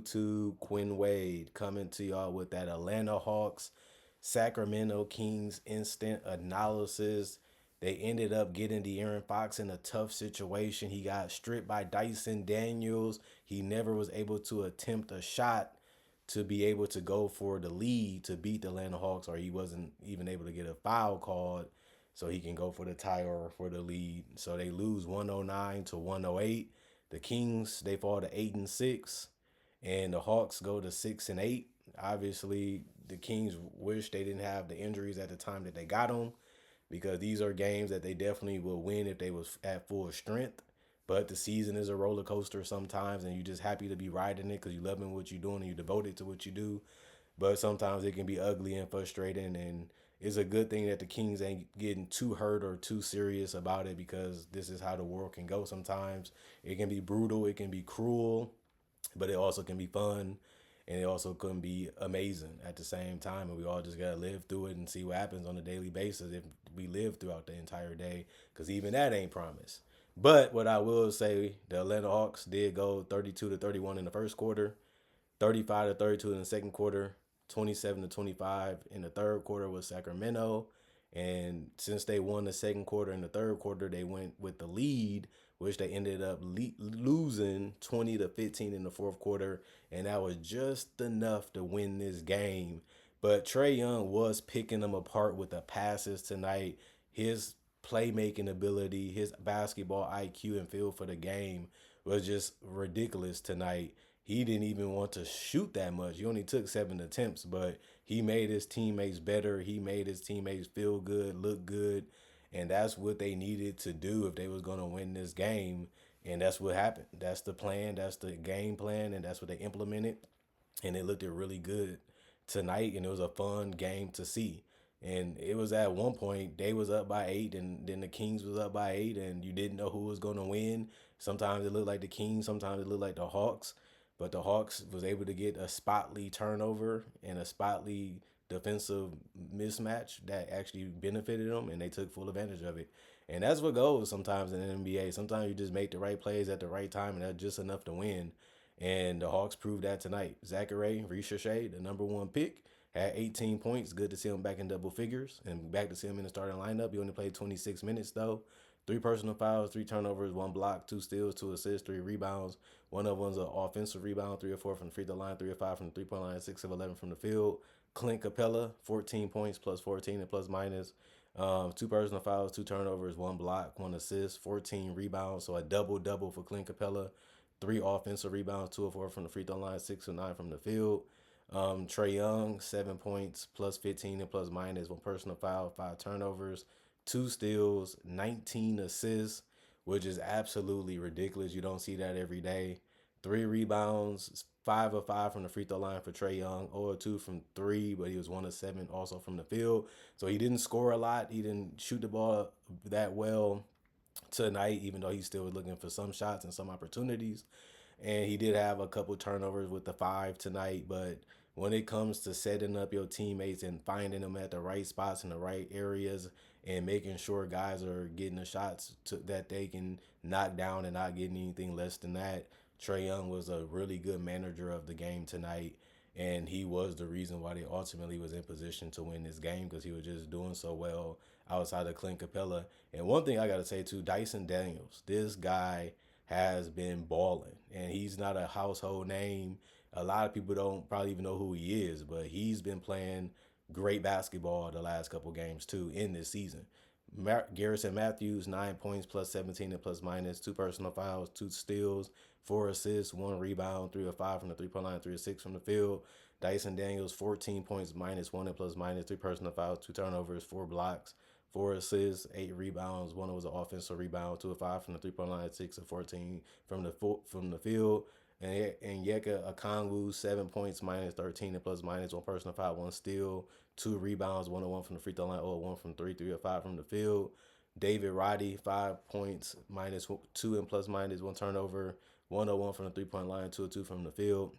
YouTube? Quinn Wade coming to y'all with that Atlanta Hawks Sacramento Kings instant analysis. They ended up getting De'Aaron Fox in a tough situation. He got stripped by Dyson Daniels. He never was able to attempt a shot to be able to go for the lead to beat the Atlanta Hawks, or he wasn't even able to get a foul called so he can go for the tie or for the lead. So they lose 109 to 108. The Kings, they fall to 8-6, and the Hawks go to 6-8. Obviously, the Kings wish they didn't have the injuries at the time that they got them, because these are games that they definitely will win if they was at full strength. But the season is a roller coaster sometimes, and you're just happy to be riding it because you loving what you're doing and you're devoted to what you do. But sometimes it can be ugly and frustrating, and it's a good thing that the Kings ain't getting too hurt or too serious about it, because this is how the world can go sometimes. It can be brutal, it can be cruel, but it also can be fun, and it also can be amazing at the same time. And we all just gotta live through it and see what happens on a daily basis if we live throughout the entire day, because even that ain't promised. But what I will say, the Atlanta Hawks did go 32 to 31 in the first quarter, 35 to 32 in the second quarter, 27 to 25 in the third quarter with Sacramento. And since they won the second quarter and the third quarter, they went with the lead, which they ended up losing 20 to 15 in the fourth quarter. And that was just enough to win this game. But Trae Young was picking them apart with the passes tonight. His playmaking ability, his basketball IQ and feel for the game was just ridiculous tonight. He didn't even want to shoot that much. He only took 7 attempts, but he made his teammates better. He made his teammates feel good, look good, and that's what they needed to do if they was going to win this game. And that's what happened. That's the plan. That's the game plan, and that's what they implemented. And it looked really good tonight, and it was a fun game to see. And it was at one point they was up by 8, and then the Kings was up by 8, and you didn't know who was going to win. Sometimes it looked like the Kings, sometimes it looked like the Hawks, but the Hawks was able to get a spotly turnover and a spotly defensive mismatch that actually benefited them, and they took full advantage of it. And that's what goes sometimes in the NBA. Sometimes you just make the right plays at the right time, and that's just enough to win. And the Hawks proved that tonight. Zachary Richardson, the number one pick, had 18 points. Good to see him back in double figures and back to see him in the starting lineup. He only played 26 minutes, though. 3 personal fouls, 3 turnovers, 1 block, 2 steals, 2 assists, 3 rebounds. One of them's an offensive rebound, 3 or 4 from the free throw line, 3 or 5 from the 3 point line, 6 of 11 from the field. Clint Capella, 14 points plus 14 and plus minus. 2 personal fouls, 2 turnovers, 1 block, 1 assist, 14 rebounds. So a double double for Clint Capella. 3 offensive rebounds, 2 or 4 from the free throw line, 6 or 9 from the field. Trae Young, 7 points, plus 15 and plus minus, 1 personal foul, 5 turnovers, 2 steals, 19 assists, which is absolutely ridiculous. You don't see that every day. 3 rebounds, 5 of 5 from the free throw line for Trae Young, 0 of 2 from three, but he was 1 of 7 also from the field. So he didn't score a lot. He didn't shoot the ball that well tonight, even though he still was looking for some shots and some opportunities. And he did have a couple turnovers with the 5 tonight. But when it comes to setting up your teammates and finding them at the right spots in the right areas and making sure guys are getting the shots that they can knock down and not getting anything less than that, Trae Young was a really good manager of the game tonight. And he was the reason why they ultimately was in position to win this game, because he was just doing so well outside of Clint Capella. And one thing I got to say too, Dyson Daniels, this guy has been balling, and he's not a household name. A lot of people don't probably even know who he is, but he's been playing great basketball the last couple games too in this season. Garrison Matthews, 9 points, plus 17 and plus minus, 2 personal fouls, 2 steals, 4 assists, 1 rebound, 3 of 5 from the 3 point line, 3 of 6 from the field. Dyson Daniels, 14 points, -1 and plus minus, 3 personal fouls, 2 turnovers, 4 blocks, 4 assists, 8 rebounds. One was an offensive rebound, 2 of 5 from the 3 point line, 6 of 14 from the field. And Yeka Okongwu, 7 points, -13 and plus minus, 1 personal foul, 1 steal, 2 rebounds, 1 of 1 from the free throw line, 0 of 1 from three, 3 of 5 from the field. David Roddy, 5 points, -2 and plus minus, 1 turnover, 1 of 1 from the 3 point line, 2 of 2 from the field.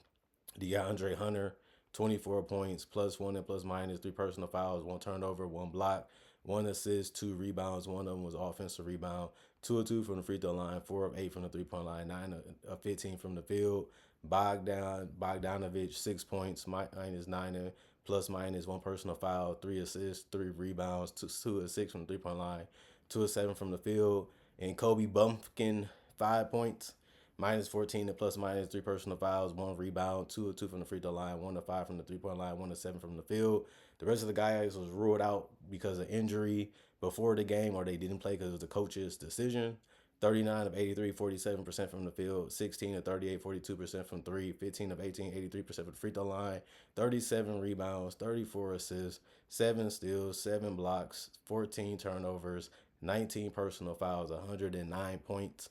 DeAndre Hunter, 24 points, +1 and plus minus, 3 personal fouls, 1 turnover, 1 block, 1 assist, 2 rebounds. One of them was offensive rebound. 2 of 2 from the free throw line, 4 of 8 from the 3 point line, 9 of 15 from the field. Bogdanovich 6 points, minus nine, and plus minus one personal foul, 3 assists, 3 rebounds, two of six from the 3 point line, 2 of 7 from the field. And Kobe Bumpkin 5 points, minus 14 and plus minus three personal fouls, one rebound, 2 of 2 from the free throw line, 1 of 5 from the 3 point line, 1 of 7 from the field. The rest of the guys was ruled out because of injury before the game, or they didn't play because it was the coach's decision. 39 of 83, 47% from the field, 16 of 38, 42% from three, 15 of 18, 83% from the free throw line, 37 rebounds, 34 assists, 7 steals, 7 blocks, 14 turnovers, 19 personal fouls, 109 points.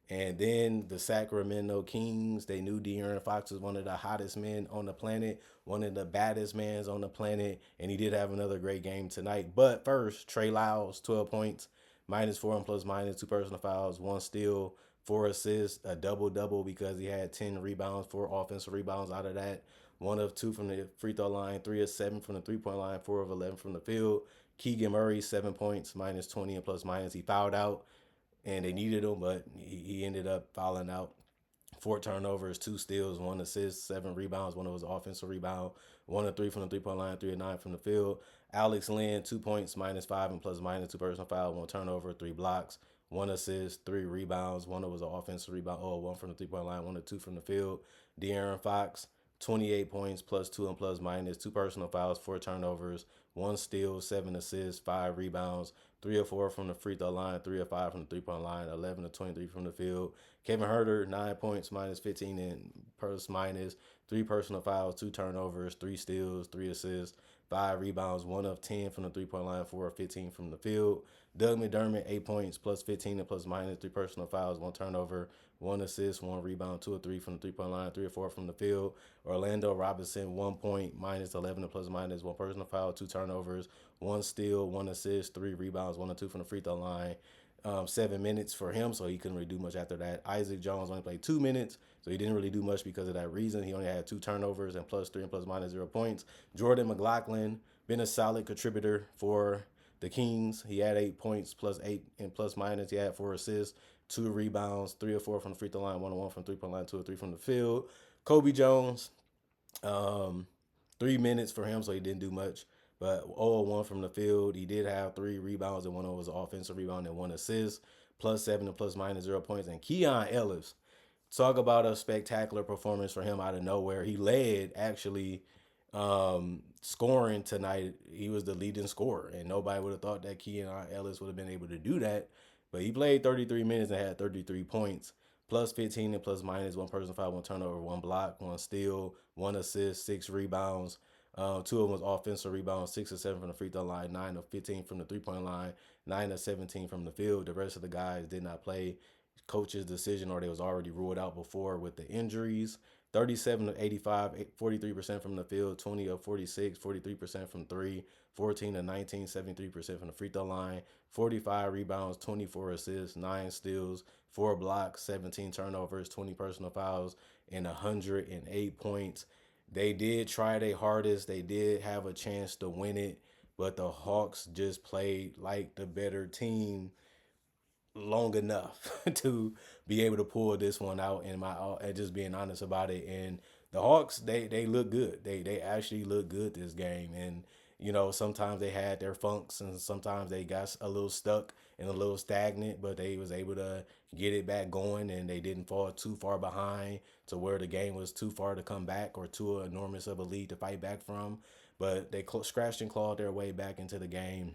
And then the Sacramento Kings, they knew De'Aaron Fox was one of the hottest men on the planet, one of the baddest mans on the planet, and he did have another great game tonight. But first, Trey Lyles, 12 points, minus four and plus minus two personal fouls, one steal, 4 assists, a double-double because he had 10 rebounds, 4 offensive rebounds out of that. 1 of 2 from the free throw line, 3 of 7 from the 3 point line, 4 of 11 from the field. Keegan Murray, 7 points, minus 20 and plus minus. He fouled out and they needed him, but he ended up fouling out. 4 turnovers, 2 steals, 1 assist, 7 rebounds. One of his offensive rebound, 1 of 3 from the 3 point line, 3 of 9 from the field. Alex Lynn, 2 points, minus five and plus minus two personal foul, 1 turnover, 3 blocks, 1 assist, 3 rebounds. One of was an offensive rebound, 1 from the 3 point line, 1 of 2 from the field. De'Aaron Fox, 28 points, plus two and plus minus, two personal fouls, 4 turnovers, 1 steal, 7 assists, 5 rebounds, 3 of 4 from the free throw line, 3 of 5 from the 3 point line, 11 of 23 from the field. Kevin Herter, 9 points, minus 15 and plus minus, three personal fouls, 2 turnovers, 3 steals, 3 assists, 5 rebounds, 1 of 10 from the 3 point line, 4 of 15 from the field. Doug McDermott, 8 points, plus 15 and plus minus, three personal fouls, 1 turnover, 1 assist, 1 rebound, 2 of 3 from the 3 point line, 3 of 4 from the field. Orlando Robinson, 1 point, minus 11 and plus minus, one personal foul, 2 turnovers, 1 steal, 1 assist, 3 rebounds, 1 of 2 from the free throw line. 7 minutes for him, so he couldn't really do much after that. Isaac Jones only played 2 minutes, so he didn't really do much because of that reason. He only had 2 turnovers and plus three and plus minus 0 points. Jordan McLaughlin been a solid contributor for the Kings. He had 8 points, plus eight and plus minus. He had 4 assists, 2 rebounds, 3 of 4 from the free throw line, 1 of 1 from 3 point line, 2 of 3 from the field. Kobe Jones, um, 3 minutes for him, so he didn't do much. But 0-1 from the field. He did have 3 rebounds, and one of them was an offensive rebound and 1 assist, plus seven and plus minus 0 points. And Keon Ellis, talk about a spectacular performance for him out of nowhere. He led actually scoring tonight. He was the leading scorer, and nobody would have thought that Keon Ellis would have been able to do that. But he played 33 minutes and had 33 points, plus 15 and plus minus, one person foul, 1 turnover, 1 block, 1 steal, 1 assist, 6 rebounds. Two of them was offensive rebounds, 6 of 7 from the free throw line, 9 of 15 from the 3 point line, 9 of 17 from the field. The rest of the guys did not play. Coach's decision, or they was already ruled out before with the injuries. 37 of 85, 43% from the field, 20 of 46, 43% from three, 14 of 19, 73% from the free throw line, 45 rebounds, 24 assists, 9 steals, 4 blocks, 17 turnovers, 20 personal fouls, and 108 points. They did try their hardest. They did have a chance to win it, but the Hawks just played like the better team long enough to be able to pull this one out, and just being honest about it. And the Hawks, they look good. They actually look good this game. And sometimes they had their funks, and sometimes they got a little stuck and a little stagnant, but they was able to get it back going, and they didn't fall too far behind to where the game was too far to come back or too enormous of a lead to fight back from. But they scratched and clawed their way back into the game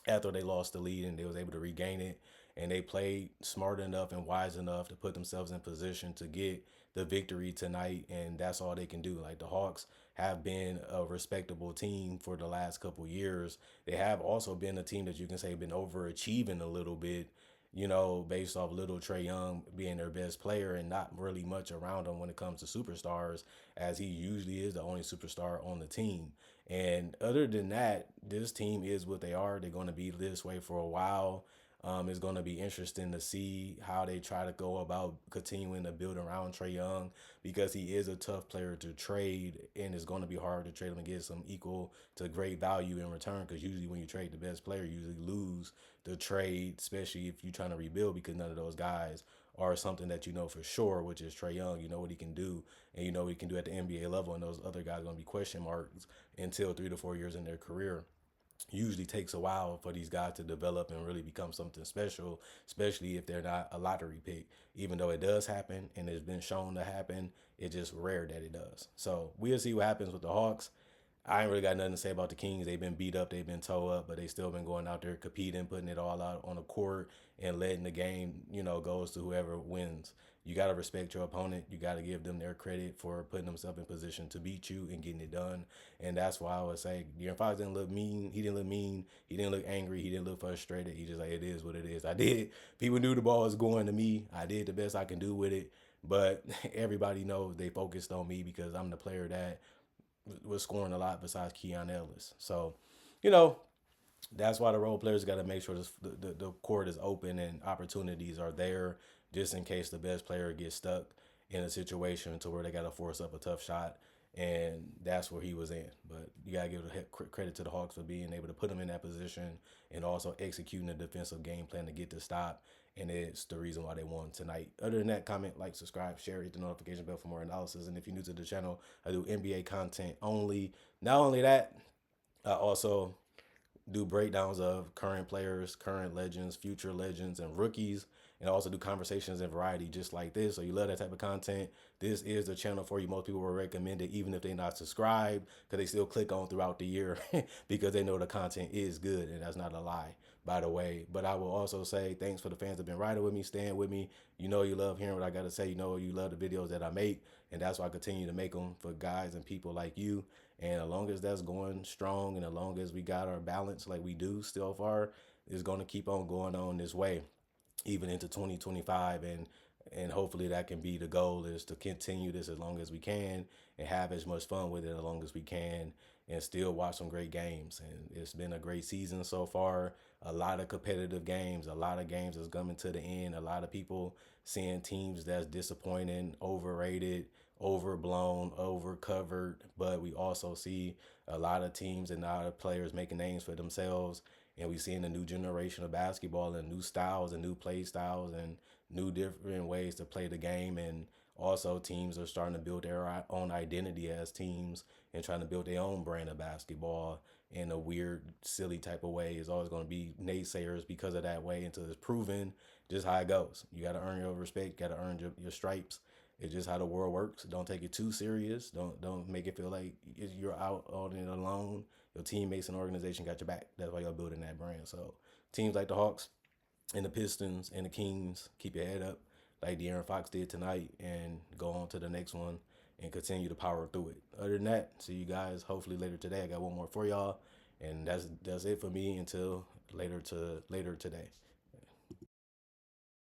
after they lost the lead, and they was able to regain it, and they played smart enough and wise enough to put themselves in position to get the victory tonight. And that's all they can do. Like, the Hawks have been a respectable team for the last couple years. They have also been a team that you can say been overachieving a little bit, based off little Trey Young being their best player and not really much around him when it comes to superstars, as he usually is the only superstar on the team. And other than that, this team is what they are. They're going to be this way for a while. It's going to be interesting to see how they try to go about continuing to build around Trey Young, because he is a tough player to trade, and it's going to be hard to trade him and get some equal to great value in return, because usually when you trade the best player, you usually lose the trade, especially if you're trying to rebuild, because none of those guys or something that you know for sure, which is Trae Young. You know what he can do, and you know what he can do at the NBA level, and those other guys are going to be question marks until 3 to 4 years in their career. Usually takes a while for these guys to develop and really become something special, especially if they're not a lottery pick. Even though it does happen and it's been shown to happen, it's just rare that it does. So we'll see what happens with the Hawks. I ain't really got nothing to say about the Kings. They've been beat up, they've been towed up, but they still been going out there competing, putting it all out on the court and letting the game, goes to whoever wins. You got to respect your opponent. You got to give them their credit for putting themselves in position to beat you and getting it done. And that's why I would say De'Aaron Fox didn't look mean. He didn't look mean. He didn't look angry. He didn't look frustrated. He just like, it is what it is. I did. People knew the ball was going to me. I did the best I can do with it. But everybody knows they focused on me because I'm the player that was scoring a lot besides Keon Ellis. So, you know, that's why the role players got to make sure the court is open and opportunities are there just in case the best player gets stuck in a situation to where they got to force up a tough shot. And that's where he was in. But you got to give credit to the Hawks for being able to put him in that position and also executing a defensive game plan to get the stop. And it's the reason why they won tonight. Other than that, comment, like, subscribe, share, hit the notification bell for more analysis. And if you're new to the channel, I do NBA content only. Not only that, I also do breakdowns of current players, current legends, future legends, and rookies, and also do conversations and variety just like this. So you love that type of content, this is the channel for you. Most people will recommend it even if they're not subscribed because they still click on throughout the year because they know the content is good, and that's not a lie, by the way. But I will also say thanks for the fans that have been riding with me, staying with me. You know you love hearing what I got to say. You know you love the videos that I make, and that's why I continue to make them for guys and people like you. And as long as that's going strong and as long as we got our balance like we do still far, it's going to keep on going on this way, even into 2025. And hopefully that can be the goal, is to continue this as long as we can and have as much fun with it as long as we can and still watch some great games. And it's been a great season so far. A lot of competitive games, a lot of games that's coming to the end. A lot of people seeing teams that's disappointing, overrated, overblown, overcovered, but we also see a lot of teams and a lot of players making names for themselves. And we seeing a new generation of basketball and new styles and new play styles and new different ways to play the game. And also teams are starting to build their own identity as teams and trying to build their own brand of basketball in a weird, silly type of way. It's always going to be naysayers because of that way until it's proven just how it goes. You got to earn your respect, got to earn your stripes. It's just how the world works. Don't take it too serious. Don't make it feel like you're out on it alone. Your teammates and organization got your back. That's why you're building that brand. So teams like the Hawks and the Pistons and the Kings, keep your head up like De'Aaron Fox did tonight and go on to the next one and continue to power through it. Other than that, see you guys hopefully later today. I got one more for y'all. And that's it for me until later today.